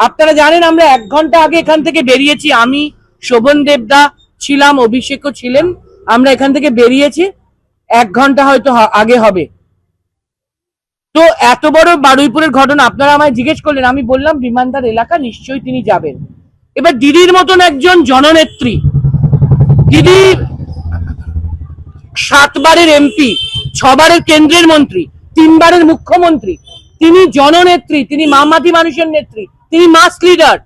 আপনারা জানেন আমরা 1 ঘন্টা আগে এখান থেকে বেরিয়েছি। আমি, শোভন দেবদা ছিলাম, অভিষেকও ছিলেন। আমরা এখান থেকে বেরিয়েছি 1 ঘন্টা হয়তো আগে হবে। তো এত বড় বারুইপুরের ঘটনা আপনারা আমায় জিজ্ঞেস করলেন, আমি বললাম বিমানদার এলাকা, নিশ্চয়ই তিনি যাবেন। এবার দিদির মতন একজন জননেত্রী, দিদি 7 বারের এমপি, 6 বারের কেন্দ্রের মন্ত্রী, 3 বারের মুখ্যমন্ত্রী, তিনি জননেত্রী, তিনি মামাটি মানুষের নেত্রী, তিনি মাস লিডার।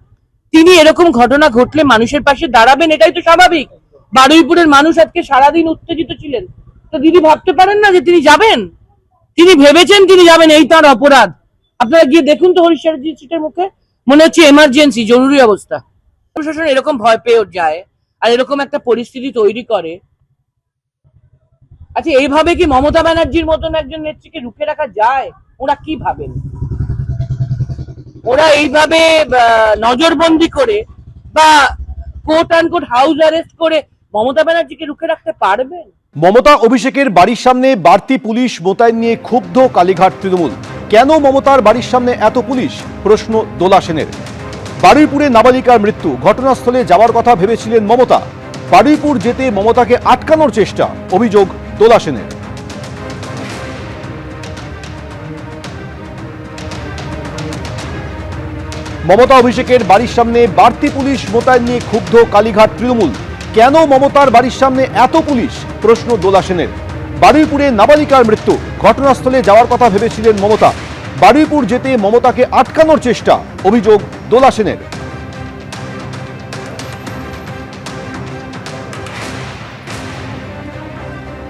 তিনি এরকম ঘটনা ঘটলে মানুষের পাশে দাঁড়াবেন, এটাই তো স্বাভাবিক। বারুইপুরের মানুষ আজকে সারাদিন উত্তেজিত ছিলেন। তো দিদি ভাবতে পারেন না যে তিনি যাবেন? তিনি ভেবেছেন তিনি যাবেন, এই তার অপরাধ। আপনারা গিয়ে দেখুন তো হরিশ্বর সিটের মুখে, মনে হচ্ছে এমার্জেন্সি, জরুরি অবস্থা। প্রশাসন এরকম ভয় পেয়ে যায় আর এরকম একটা পরিস্থিতি তৈরি করে। আচ্ছা, এইভাবে কি মমতা ব্যানার্জির মতন একজন নেত্রীকে রুখে রাখা যায়? ওরা কি ভাবেন? ওরা এইভাবে নজরবন্দি করে বা quote and quote house arrest করে মমতা ব্যানার্জিকে রুখে রাখতে পারবেন? মমতা অভিষেকের বাড়ির সামনে বাড়তি পুলিশ মোতায়েন নিয়ে ক্ষুব্ধ কালীঘাট তৃণমূল। কেন মমতার বাড়ির সামনে এত পুলিশ? প্রশ্ন দোলা সেনের। বারুইপুরে নাবালিকার মৃত্যু, ঘটনাস্থলে যাওয়ার কথা ভেবেছিলেন মমতা। বারুইপুর যেতে মমতাকে আটকানোর চেষ্টা, অভিযোগ দোলা সেনের। মমতা অভিষেকের বাড়ির সামনে বাড়তি পুলিশ মোতায়েন নিয়ে ক্ষুব্ধ কালীঘাট তৃণমূল। কেন মমতার বাড়ির সামনে এত পুলিশ? প্রশ্ন দোলা সেনের। বারুইপুরে নাবালিকার মৃত্যু, ঘটনাস্থলে যাওয়ার কথা ভেবেছিলেন মমতা। বারুইপুর যেতে মমতাকে আটকানোর চেষ্টা, অভিযোগ দোলা সেনের।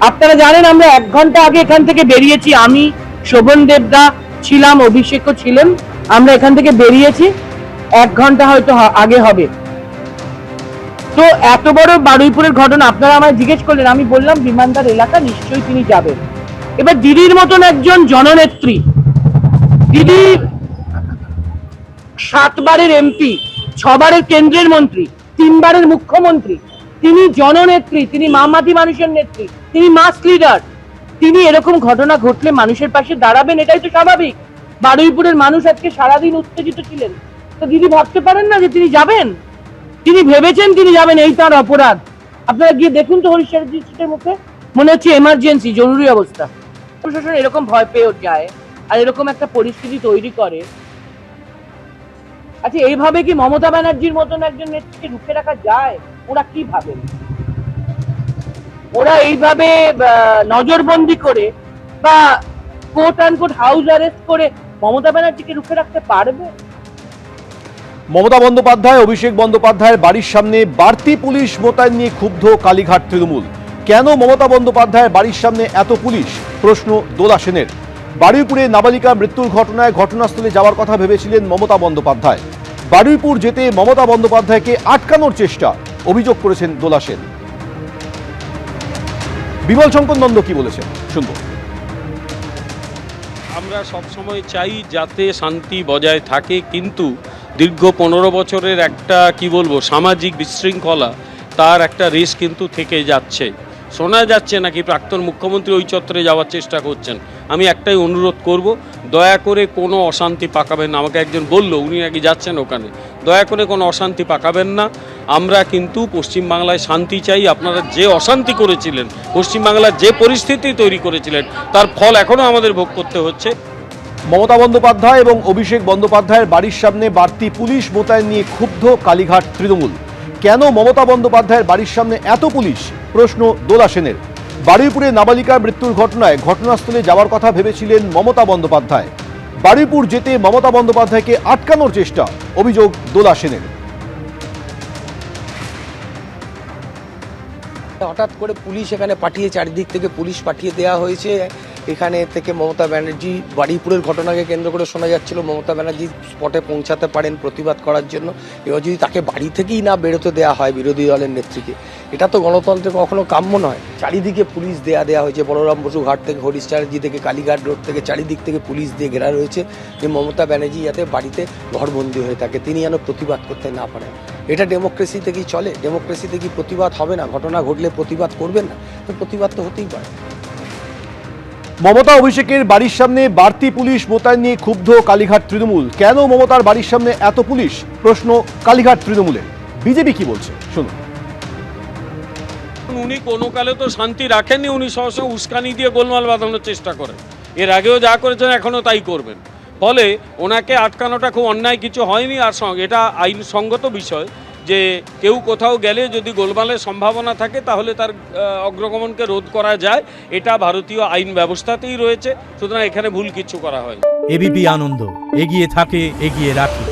আপনারা জানেন আমরা 1 ঘন্টা আগে এখান থেকে বেরিয়েছি। আমি, শোভন দেবদা ছিলাম, অভিষেকও ছিলেন। আমরা এখান থেকে বেরিয়েছি 1 ঘন্টা হয়তো আগে হবে। তো এত বড় বারুইপুরের ঘটনা আপনারা আমায় জিজ্ঞেস করলেন, আমি বললাম বিমানদার এলাকা, নিশ্চয়ই তিনি যাবেন। এবার দিদির মতন একজন জননেত্রী, দিদি 7 বারের এমপি, 6 বারের কেন্দ্রের মন্ত্রী, 3 বারের মুখ্যমন্ত্রী, তিনি জননেত্রী, তিনি মামাটি মানুষের নেত্রী, তিনি মাস লিডার। তিনি এরকম ঘটনা ঘটলে মানুষের পাশে দাঁড়াবেন, এটাই তো স্বাভাবিক। বারুইপুরের মানুষ আজকে সারাদিন উত্তেজিত ছিলেন। তো দিদি ভাবতে পারেন না যে তিনি যাবেন? তিনি ভেবেছেন তিনি যাবেন, এই তার অপরাধ। আপনারা গিয়ে দেখুন তো হরিশ্বর সিটের মুখে, মনে হচ্ছে এমার্জেন্সি, জরুরি অবস্থা। প্রশাসন এরকম ভয় পেয়ে যায় আর এরকম একটা পরিস্থিতি তৈরি করে। আচ্ছা, এইভাবে কি মমতা ব্যানার্জির মতন একজন নেত্রীকে রুখে রাখা যায়? ওরা কি ভাবেন? ওরা এইভাবে নজরবন্দি করে বা quote and quote house arrest করে মমতা ব্যানার্জিকে রুখে রাখতে পারবে? মমতা বন্দ্যোপাধ্যায়, অভিষেক বন্দ্যোপাধ্যায়ের বাড়ির সামনে বাড়তি পুলিশ মোতায়েন নিয়ে ক্ষুব্ধ কালীঘাট তৃণমূল। কেন মমতা বন্দ্যোপাধ্যায়ের বাড়ির সামনে এত পুলিশ? প্রশ্ন দোলা সেনের। বারুইপুরে নাবালিকা মৃত্যুর ঘটনায় ঘটনাস্থলে যাওয়ার কথা ভেবেছিলেন মমতা বন্দ্যোপাধ্যায়। বারুইপুর যেতে মমতা বন্দ্যোপাধ্যায়কে আটকানোর চেষ্টা, অভিযোগ করেছেন দোলা সেন। বিমল শঙ্কর নন্দ কি বলেছেন শুনব। আমরা সবসময় চাই যাতে শান্তি বজায় থাকে, কিন্তু দীর্ঘ 15 বছরের একটা কি বলবো সামাজিক বিশৃঙ্খলা, তার একটা রেশ কিন্তু থেকে যাচ্ছে। শোনা যাচ্ছে নাকি প্রাক্তন মুখ্যমন্ত্রী ওই চত্বরে যাওয়ার চেষ্টা করছেন। আমি একটাই অনুরোধ করব, দয়া করে কোনো অশান্তি পাকাবেন না। আমাকে একজন বলল উনি নাকি যাচ্ছেন ওখানে, দয়া করে কোনো অশান্তি পাকাবেন না। আমরা কিন্তু পশ্চিমবাংলায় শান্তি চাই। আপনারা যে অশান্তি করেছিলেন, পশ্চিমবাংলার যে পরিস্থিতি তৈরি করেছিলেন, তার ফল এখনও আমাদের ভোগ করতে হচ্ছে। মমতা বন্দ্যোপাধ্যায় এবং অভিষেক বন্দ্যোপাধ্যায়ের বাড়ির সামনে বাড়তি পুলিশ মোতায়েন নিয়ে ক্ষুব্ধ কালীঘাট তৃণমূল। কেন মমতা বন্দ্যোপাধ্যায়ের বাড়ির সামনে এত পুলিশ? প্রশ্ন দোলা সেনের। বারুইপুরে নাবালিকার মৃত্যুর ঘটনায় ঘটনাস্থলে যাওয়ার কথা ভেবেছিলেন মমতা বন্দ্যোপাধ্যায়। বারুইপুর যেতে মমতা বন্দ্যোপাধ্যায়কে আটকানোর চেষ্টা, অভিযোগ দোলা সেনের। হঠাৎ করে পুলিশ এখানে পাঠিয়ে, চারিদিক থেকে পুলিশ পাঠিয়ে দেওয়া হয়েছে। এখানে থেকে মমতা ব্যানার্জি, বারুইপুরের ঘটনাকে কেন্দ্র করে শোনা যাচ্ছিল মমতা ব্যানার্জি স্পটে পৌঁছাতে পারেন প্রতিবাদ করার জন্য। এবার যদি তাকে বাড়ি থেকেই না বেরোতে দেওয়া হয় বিরোধী দলের নেত্রীকে, এটা তো গণতন্ত্রে কখনো কাম্য নয়। চারিদিকে পুলিশ দেওয়া হয়েছে, বলরাম বসু ঘাট থেকে, হরিশ চ্যাটার্জি থেকে, কালীঘাট রোড থেকে, চারিদিক থেকে পুলিশ দিয়ে ঘেরা রয়েছে যে মমতা ব্যানার্জি যাতে বাড়িতে ঘরবন্দি হয়ে থাকে, তিনি যেন প্রতিবাদ করতে না পারেন। এটা ডেমোক্রেসি থেকেই চলে। ডেমোক্রেসিতে কি প্রতিবাদ হবে না? ঘটনা ঘটলে প্রতিবাদ করবেন না? তো প্রতিবাদ তো হতেই পারে। মমতা অভিষেকের বাড়ির সামনে বাড়তি পুলিশ মোতায়েন নিয়ে ক্ষুব্ধ কালীঘাট তৃণমূল। কেন মমতার বাড়ির সামনে এত পুলিশ, প্রশ্ন কালীঘাট তৃণমূলে। বিজেপি কি বলছে শুনুন। উনি কোনো কালে তো শান্তি রাখেননি, উনি সবসময় উস্কানি দিয়ে গোলমাল বাঁধানোর চেষ্টা করেন। এর আগেও যা করেছেন এখনও তাই করবেন। ফলে ওনাকে আটকানোটা খুব অন্যায় কিছু হয়নি। আর এটা আইনসঙ্গত বিষয় যে কেউ কোথাও গেলে যদি গোলমালের সম্ভাবনা থাকে তাহলে তার অগ্রগমনকে রোধ করা যায়, এটা ভারতীয় আইন ব্যবস্থাতেই রয়েছে। সুতরাং এখানে ভুল কিছু করা হয়। এবিপি আনন্দ, এগিয়ে থাকে, এগিয়ে রাখে।